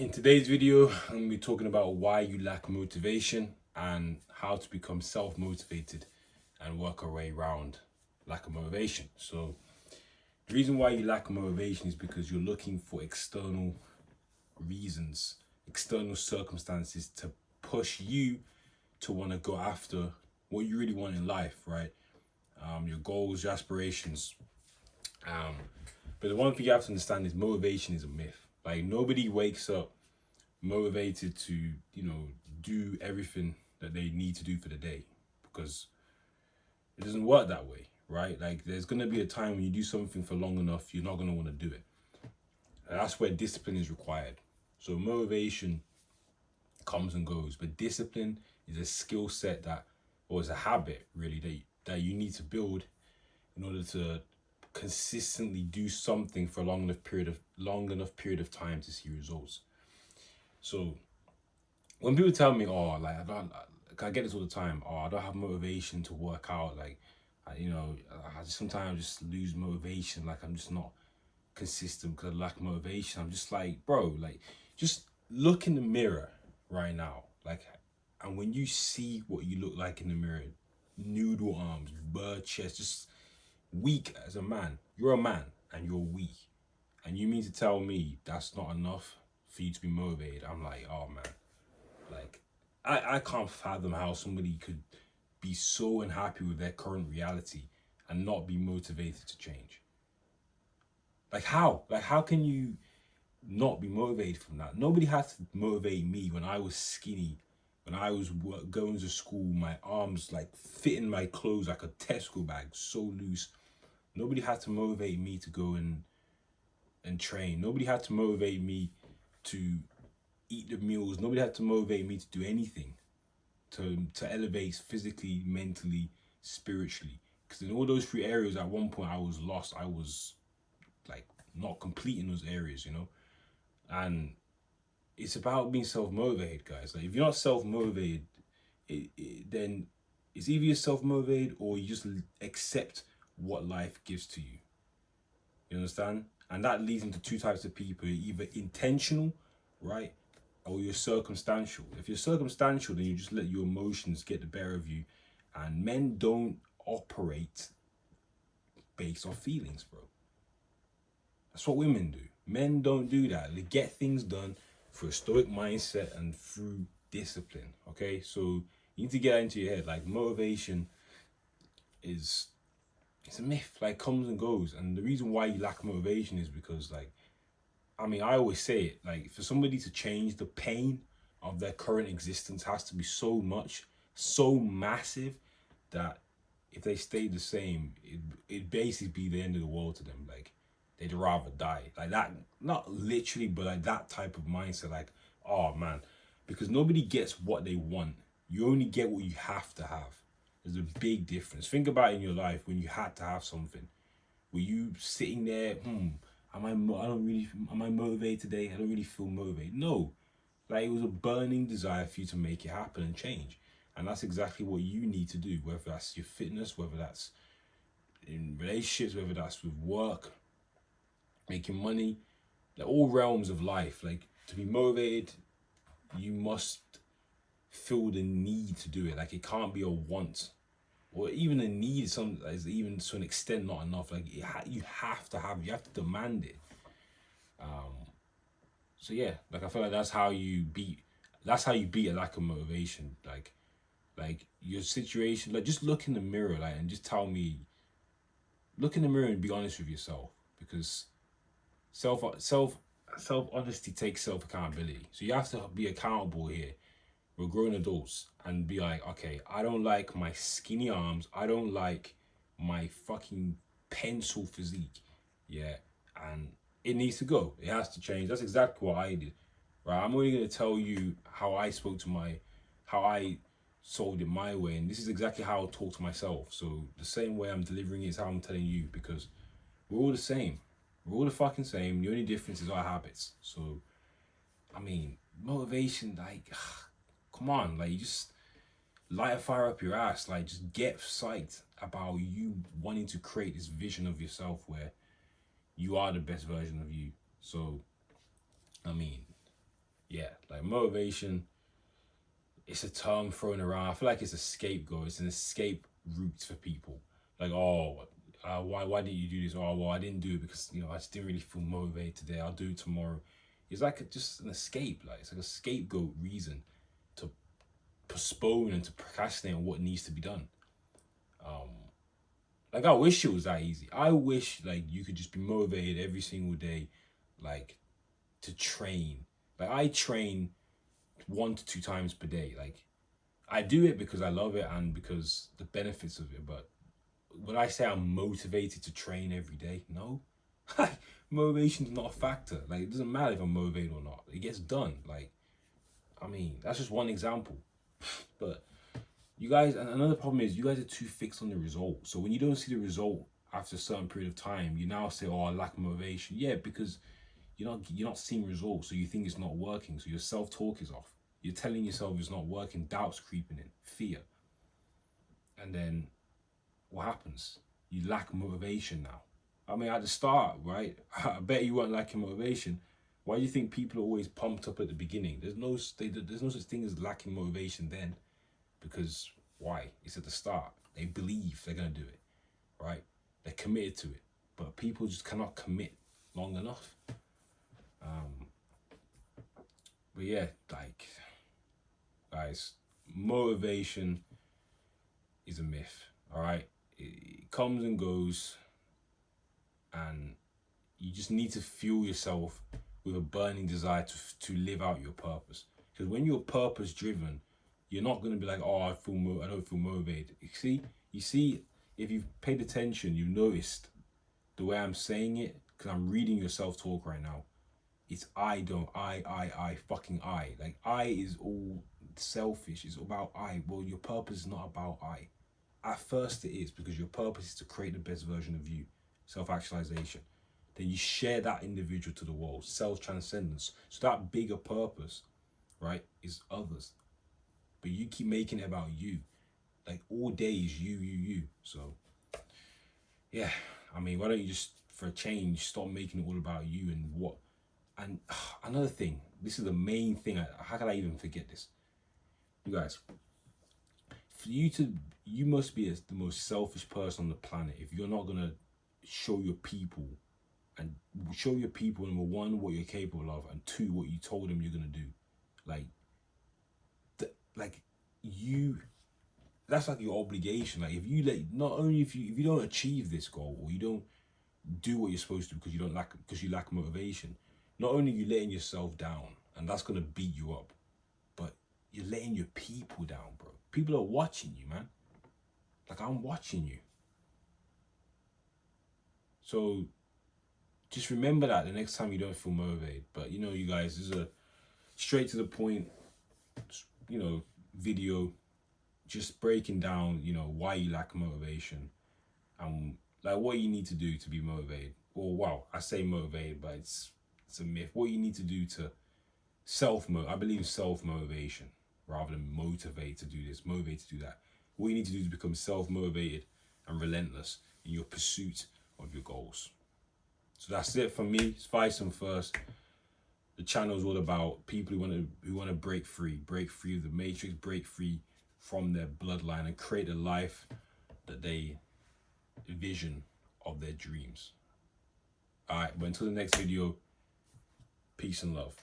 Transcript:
In today's video, I'm going to be talking about why you lack motivation and how to become self-motivated and work our way around lack of motivation. So the reason why you lack motivation is because you're looking for external reasons, external circumstances to push you to want to go after what you really want in life, right? Your goals, your aspirations. But the one thing you have to understand is motivation is a myth. Like nobody wakes up motivated to, do everything that they need to do for the day, because it doesn't work that way, right? Like there's gonna be a time when you do something for long enough, you're not gonna want to do it. And that's where discipline is required. So motivation comes and goes, but discipline is a skill set that, or is a habit really that you need to build in order to consistently do something for a long enough period of time to see results. So when people tell me, oh, like I get this all the time. Oh, I don't have motivation to work out. Like, I just sometimes just lose motivation. Like I'm just not consistent because I lack motivation. I'm just like, bro, like, just look in the mirror right now, like, and when you see what you look like in the mirror, noodle arms, bird chest, just weak as a man. You're a man and you're weak, and you mean to tell me that's not enough for you to be motivated? I'm like, oh man, like, I can't fathom how somebody could be so unhappy with their current reality and not be motivated to change. Like how? Like how can you not be motivated from that? Nobody had to motivate me when I was skinny, when I was going to school, my arms like fitting my clothes like a Tesco bag, so loose. Nobody had to motivate me to go and train. Nobody had to motivate me to eat the meals. Nobody had to motivate me to do anything to elevate physically, mentally, spiritually. Because in all those three areas, at one point I was lost. I was like not complete in those areas, And it's about being self motivated, guys. Like if you're not self motivated, then it's either you're self motivated or you just accept what life gives to you. You understand? And that leads into two types of people: you're either intentional, right, or you're circumstantial. If you're circumstantial, then you just let your emotions get the better of you. And men don't operate based off feelings, bro. That's what women do. Men don't do that. They get things done through a stoic mindset and through discipline. Okay, so you need to get that into your head. Like motivation is it's a myth. Like comes and goes, and the reason why you lack motivation is because I always say it, like for somebody to change, the pain of their current existence has to be so much, so massive that if they stay the same, it basically be the end of the world to them. Like they'd rather die. Like that, not literally, but like that type of mindset, like, oh man, because nobody gets what they want. You only get what you have to have. There's a big difference. Think about it in your life when you had to have something. Were you sitting there, am I motivated today? I don't really feel motivated. No, like it was a burning desire for you to make it happen and change. And that's exactly what you need to do, whether that's your fitness, whether that's in relationships, whether that's with work, making money, like all realms of life. Like to be motivated, you must feel the need to do it. Like it can't be a want or even a need. Some is even to an extent not enough. Like you have to have, you have to demand it. So yeah, like I feel like that's how you beat a lack of motivation. Like your situation, like just look in the mirror, like, and just look in the mirror and be honest with yourself, because self self self honesty takes self accountability. So you have to be accountable here. We're grown adults and be like, okay, I don't like my skinny arms. I don't like my fucking pencil physique. Yeah. And it needs to go. It has to change. That's exactly what I did. Right. I'm only going to tell you how how I solved it my way. And this is exactly how I talk to myself. So the same way I'm delivering it is how I'm telling you, because we're all the same. We're all the fucking same. The only difference is our habits. So, motivation, like, come on, like, you just light a fire up your ass. Like, just get psyched about you wanting to create this vision of yourself where you are the best version of you. So, I mean, yeah, like motivation, it's a term thrown around. I feel like it's a scapegoat. It's an escape route for people. Like, oh, why didn't you do this? Oh, well, I didn't do it because, you know, I just didn't really feel motivated today. I'll do it tomorrow. It's like just an escape. Like, it's like a scapegoat reason to postpone and to procrastinate on what needs to be done. Like, I wish it was that easy. I wish, like, you could just be motivated every single day, like, to train. Like, I train 1 to 2 times per day. Like, I do it because I love it and because the benefits of it. But when I say I'm motivated to train every day, no. Motivation is not a factor. Like, it doesn't matter if I'm motivated or not. It gets done. Like, I mean, that's just one example. But you guys, and another problem is you guys are too fixed on the result. So when you don't see the result after a certain period of time, you now say, "Oh, I lack motivation." Yeah, because you're not seeing results, so you think it's not working. So your self-talk is off. You're telling yourself it's not working. Doubts creeping in, fear, and then what happens? You lack motivation now. I mean, at the start, right? I bet you weren't lacking motivation. Why do you think people are always pumped up at the beginning? There's no such thing as lacking motivation then, because why? It's at the start. They believe they're gonna do it, right? They're committed to it, but people just cannot commit long enough. But yeah, like, guys, motivation is a myth. All right, it comes and goes, and you just need to fuel yourself with a burning desire to live out your purpose. Because when you're purpose driven, you're not gonna be like, oh, I don't feel motivated. You see, if you've paid attention, you've noticed the way I'm saying it, because I'm reading your self talk right now. It's fucking I. Like, I is all selfish. It's about I. Well, your purpose is not about I. At first, it is, because your purpose is to create the best version of you, self actualization. Then you share that individual to the world, self transcendence. So that bigger purpose, right, is others. But you keep making it about you. Like, all day is you. So, yeah, I mean, why don't you just, for a change, stop making it all about you and what. And another thing, this is the main thing. How can I even forget this? You guys, for you must be the most selfish person on the planet if you're not gonna show your people and show your people, number one, what you're capable of, and two, what you told them you're gonna do. Like, like you, that's like your obligation. Like, if you not only if you don't achieve this goal, or you don't do what you're supposed to because you lack motivation, not only are you letting yourself down, and that's gonna beat you up, but you're letting your people down, bro. People are watching you, man. Like, I'm watching you. So just remember that the next time you don't feel motivated. But you guys, this is a straight to the point, video, just breaking down, why you lack motivation and like what you need to do to be motivated. Or, wow, I say motivated, but it's a myth. What you need to do to I believe self-motivation rather than motivate to do this, motivate to do that. What you need to do is become self-motivated and relentless in your pursuit of your goals. So that's it for me. It's Faisal first. The channel is all about people who want to break free of the matrix, break free from their bloodline, and create a life that they vision of their dreams. All right, but until the next video, peace and love.